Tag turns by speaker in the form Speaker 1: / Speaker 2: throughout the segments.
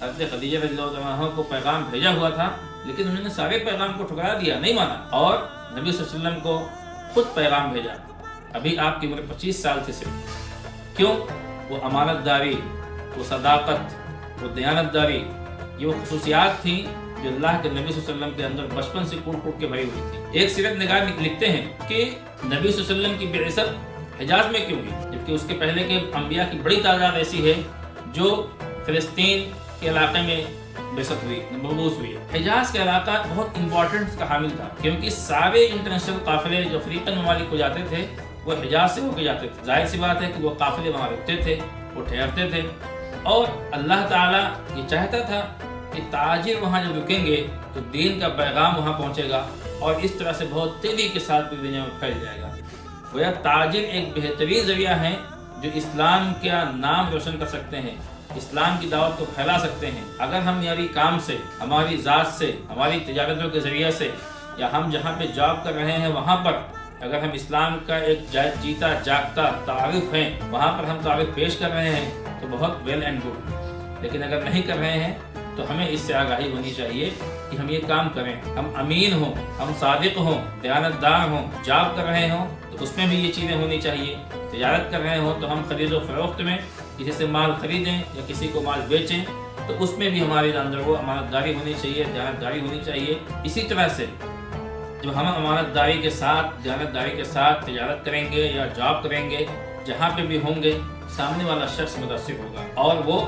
Speaker 1: حضرت خدیجہ رضی اللہ عنہ کو پیغام بھیجا ہوا تھا، لیکن انہوں نے سارے پیغام کو ٹھکرا دیا، نہیں مانا، اور نبی صلی اللہ علیہ وسلم کو خود پیغام بھیجا۔ ابھی آپ کی عمر 25 سال تھی صرف۔ کیوں؟ وہ امانت داری، وہ صداقت، وہ دیانت داری، یہ وہ خصوصیات تھیں جو اللہ کے نبی صلی اللہ علیہ وسلم کے اندر بچپن سے کوٹ کوٹ کے بھری ہوئی تھی۔ ایک سیرت نگار لکھتے ہیں کہ نبی صلی اللہ علیہ وسلم کی بعثت حجاز میں کیوں ہوئی، جبکہ اس کے پہلے کے انبیاء کی بڑی تعداد ایسی ہے جو فلسطین کے علاقے میں بعثت ہوئی، مبعوث ہوئی۔ حجاز کا علاقہ بہت امپورٹنٹ کا حامل تھا، کیونکہ سارے انٹرنیشنل قافلے جو افریقن ممالک کو جاتے تھے وہ حجاز سے ہو کے جاتے تھے۔ ظاہر سی بات ہے کہ وہ قافلے وہاں رکتے تھے، وہ ٹھہرتے تھے، اور اللہ تعالیٰ یہ چاہتا تھا کہ تاجر وہاں جب رکیں گے تو دین کا پیغام وہاں پہنچے گا، اور اس طرح سے بہت تیزی کے ساتھ پوری دنیا میں پھیل جائے گا۔ گویا تاجر ایک بہترین ذریعہ ہے جو اسلام کا نام روشن کر سکتے ہیں، اسلام کی دعوت کو پھیلا سکتے ہیں۔ اگر ہم یعنی کام سے، ہماری ذات سے، ہماری تجارتوں کے ذریعے سے، یا ہم جہاں پہ جاب کر رہے ہیں وہاں پر اگر ہم اسلام کا ایک جیتا جاگتا تعارف ہیں، وہاں پر ہم تعارف پیش کر رہے ہیں تو بہت ویل اینڈ گڈ، لیکن اگر نہیں کر رہے ہیں تو ہمیں اس سے آگاہی ہونی چاہیے کہ ہم یہ کام کریں، ہم امین ہوں، ہم صادق ہوں، دیانت دار ہوں۔ جاب کر رہے ہوں تو اس میں بھی یہ چیزیں ہونی چاہیے، تجارت کر رہے ہوں تو ہم خرید و فروخت میں کسی سے مال خریدیں یا کسی کو مال بیچیں تو اس میں بھی ہمارے اندر وہ امانت داری ہونی چاہیے، دیانت داری ہونی چاہیے۔ اسی طرح سے جب ہم امانت داری کے ساتھ، دیانت داری کے ساتھ تجارت کریں گے یا جاب کریں گے، جہاں پہ بھی ہوں گے، سامنے والا شخص متاثر ہوگا اور وہ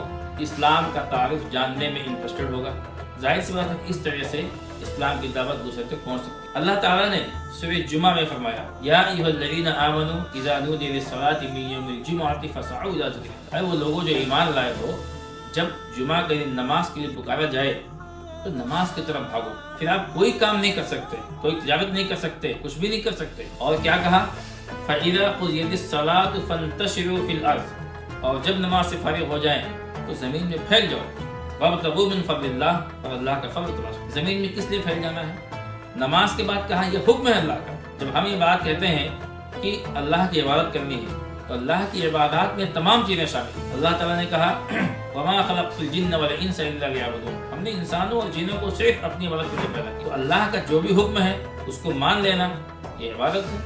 Speaker 1: اسلام کا تعارف جاننے میں انٹرسٹڈ ہوگا۔ ظاہر سی بات ہے کہ اس طرح سے اسلام کی دعوت دوسرے تک پہنچ سکتی ہے۔ اللہ تعالیٰ نے سورہ جمعہ میں فرمایا، یا ایھا الذین آمنوا اذا نودی للصلاۃ من یوم الجمعۃ فاسعوا الی ذکر اللہ۔ اے وہ لوگوں جو ایمان لائے ہو، جب جمعہ کے دن نماز کے لیے پکارا جائے تو نماز کی طرف بھاگو۔ پھر آپ کوئی کام نہیں کر سکتے، کوئی تجارت نہیں کر سکتے، کچھ بھی نہیں کر سکتے، اور کیا کہا، فَإِذَا قُضِيَتِ الصَّلَاةُ فَانتَشِرُوا فِي الْأَرْضِ، اور جب نماز سے فارغ ہو جائیں تو زمین میں پھیل جاؤ، وَابْتَغُوا مِن فَضْلِ اللَّهِ، اور اللہ کا فضل تلاش۔ زمین میں کس لیے پھیل جانا ہے؟ نماز کے بعد کہا یہ حکم ہے اللہ کا۔ جب ہم یہ بات کہتے ہیں کہ اللہ کی عبادت کرنی ہے تو اللہ کی عبادات میں تمام چیزیں شامل ہیں۔ اللہ تعالیٰ نے کہا، وَمَا خَلَقْتُ الْجِنَّ وَالْإِنسَ إِلَّا لِيَعْبُدُونِ، ہم نے انسانوں اور جنوں کو صرف اپنی عبادت کے لیے پیدا کیا۔ تو اللہ کا جو بھی حکم ہے اس کو مان لینا یہ عبادت ہے،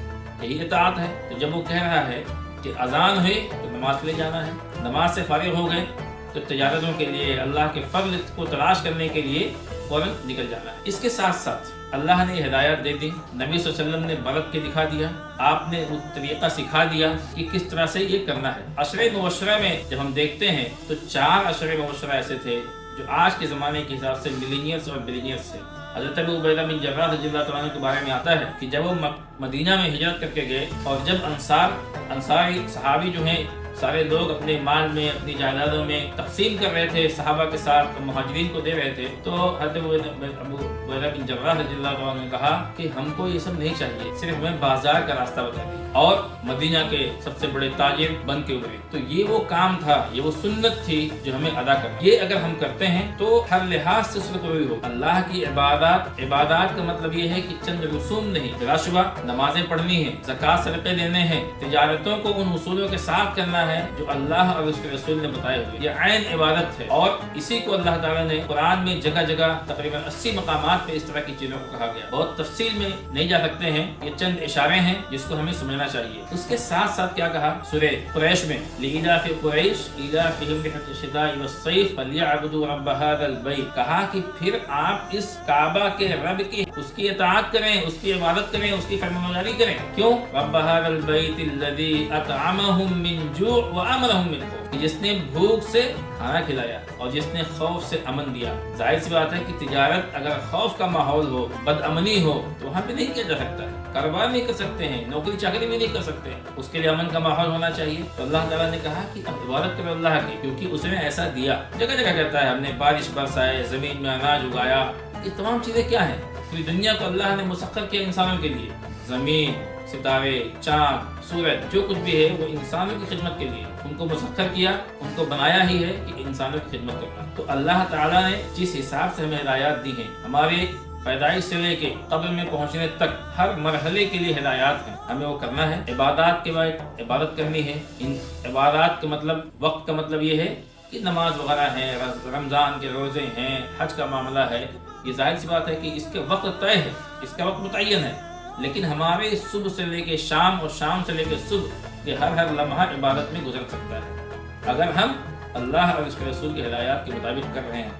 Speaker 1: یہی اطاعت ہے۔ تو جب وہ کہہ رہا ہے کہ اذان ہوئی تو نماز کے لیے جانا ہے، نماز سے فارغ ہو گئے تو تجارتوں کے لیے، اللہ کے فضل کو تلاش کرنے کے لیے فوراً نکل جانا ہے۔ اس کے ساتھ ساتھ اللہ نے ہدایت دے دی، نبی صلی اللہ علیہ وسلم نے برت کے دکھا دیا، آپ نے وہ طریقہ سکھا دیا کہ کس طرح سے یہ کرنا ہے۔ عشرے مبشرہ میں جب ہم دیکھتے ہیں تو 4 عشرے مبشرہ ایسے تھے جو آج کے زمانے کے حساب سے ملینئرز اور بلینئرز تھے۔ حضرت ابو عبیدہ بن جراح رضی اللہ عنہ کے بارے میں آتا ہے کہ جب وہ مدینہ میں ہجرت کر کے گئے اور جب انصاری صحابی جو ہیں سارے لوگ اپنے مال میں، اپنی جائیدادوں میں تقسیم کر رہے تھے، صحابہ کے ساتھ مہاجرین کو دے رہے تھے، تو حضرت ابو عبیدہ بن جراح رضی اللہ عنہ نے کہا کہ ہم کو یہ سب نہیں چاہیے، صرف ہمیں بازار کا راستہ بتا دیں، اور مدینہ کے سب سے بڑے تاجر بن کے ابھرے۔ تو یہ وہ کام تھا، یہ وہ سنت تھی جو ہمیں ادا کرنا۔ یہ اگر ہم کرتے ہیں تو ہر لحاظ سے سرخروی ہو۔ اللہ کی عبادات کا مطلب یہ ہے کہ چند رسوم نہیں، بلا شبہ نمازیں پڑھنی ہیں، زکوٰۃ صدقے دینے ہیں، تجارتوں کو ان اصولوں کے ساتھ کرنا ہے جو اللہ اور اس کے رسول نے بتائے ہوئے، یہ عین عبادت ہے۔ اور اسی کو اللہ تعالیٰ نے قرآن میں جگہ جگہ تقریباً 80 مقامات پہ اس طرح کی چیزوں کو کہا گیا۔ بہت تفصیل میں نہیں جا سکتے ہیں، یہ چند اشارے ہیں جس کو ہمیں سمجھنا چاہیے۔ اس کے ساتھ ساتھ کیا کہا سورہ قریش میں، لِإِيلَافِ قُرَيْشٍ إِيلَافِهِمْ رِحْلَةَ الشِّتَاءِ وَالصَّيْفِ فَلْيَعْبُدُوا رَبَّ هَذَا الْبَيْتِ، کہا کہ پھر آپ اس کعبہ کے رب کی، اس کی اطاعت کریں، اس کی عبادت کریں، اس کی فرمانبرداری کریں۔ کیوں؟ رَبَّ هَذَا الْبَيْتِ الَّذِي أَطْعَمَهُم مِّن جُوعٍ وَآمَنَهُم مِّن خَوْفٍ، جس نے بھوک سے کھانا کھلایا اور جس نے خوف سے امن دیا۔ ظاہر سی بات ہے کہ تجارت اگر خوف کا ماحول ہو، بد امنی ہو تو وہاں پہ نہیں کیا جا سکتا ہے، کاروبار نہیں کر سکتے ہیں، نوکری چاکری بھی نہیں کر سکتے ہیں، اس کے لیے امن کا ماحول ہونا چاہیے۔ تو اللہ تعالیٰ نے کہا کہ اب عبادت کرو اللہ کی، کیونکہ اس نے ایسا دیا۔ جگہ جگہ کہتا ہے ہم نے بارش برسائے، زمین میں اناج اگایا، یہ تمام چیزیں کیا ہیں؟ پوری دنیا کو اللہ نے مسخر کیا انسانوں کے لیے، زمین، ستارے، چاند، سورج، جو کچھ بھی ہے وہ انسانوں کی خدمت کے لیے، ان کو مسخر کیا، ان کو بنایا ہی ہے کہ انسانوں کی خدمت کرنا۔ تو اللہ تعالیٰ نے جس حساب سے ہمیں ہدایات دی ہیں، ہمارے پیدائش سے لے کے قبر میں پہنچنے تک ہر مرحلے کے لیے ہدایات ہیں، ہمیں وہ کرنا ہے۔ عبادات کے بعد عبادت کرنی ہے۔ ان عبادات کا مطلب، وقت کا مطلب یہ ہے کہ نماز وغیرہ ہیں، رمضان کے روزے ہیں، حج کا معاملہ ہے، یہ ظاہر سی بات ہے کہ اس کے وقت طے ہے، اس کا وقت متعین ہے، لیکن ہمارے صبح سے لے کے شام اور شام سے لے کے صبح یہ ہر لمحہ عبادت میں گزر سکتا ہے۔ اگر ہم اللہ اور اس کے رسول کی ہدایات کے مطابق کر رہے ہیں،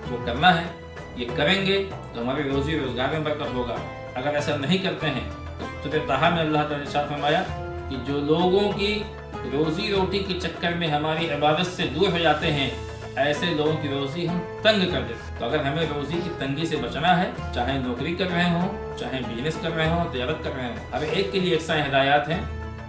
Speaker 1: وہ کرنا ہے، یہ کریں گے تو ہماری روزی روزگار میں برکت ہوگا۔ اگر ایسا نہیں کرتے ہیں تو سورہ طٰہٰ میں اللہ تعالیٰ نے ارشاد فرمایا کہ جو لوگوں کی روزی روٹی کے چکر میں ہماری عبادت سے دور ہو جاتے ہیں، ایسے لوگوں کی روزی ہم تنگ کر دیتے ہیں۔ تو اگر ہمیں روزی کی تنگی سے بچنا ہے، چاہے نوکری کر رہے ہوں، چاہے بزنس کر رہے ہوں، تجارت کر رہے ہوں، ہر ایک کے لیے یکساں ہدایات ہیں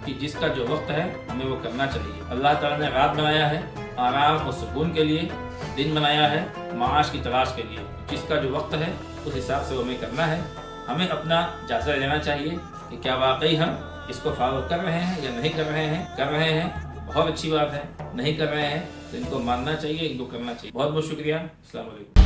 Speaker 1: کہ جس کا جو وقت ہے ہمیں وہ کرنا چاہیے۔ اللہ تعالیٰ نے رات بنایا ہے آرام اور سکون کے لیے، دن بنایا ہے معاش کی تلاش کے لیے۔ جس کا جو وقت ہے اس حساب سے وہ ہمیں کرنا ہے۔ ہمیں اپنا جائزہ لینا چاہیے کہ کیا واقعی ہم اس کو فالو کر رہے ہیں یا نہیں کر رہے ہیں۔ کر رہے ہیں بہت اچھی بات ہے، نہیں کر رہے ہیں تو ان کو ماننا چاہیے، ان کو کرنا چاہیے۔ بہت بہت شکریہ، السلام علیکم۔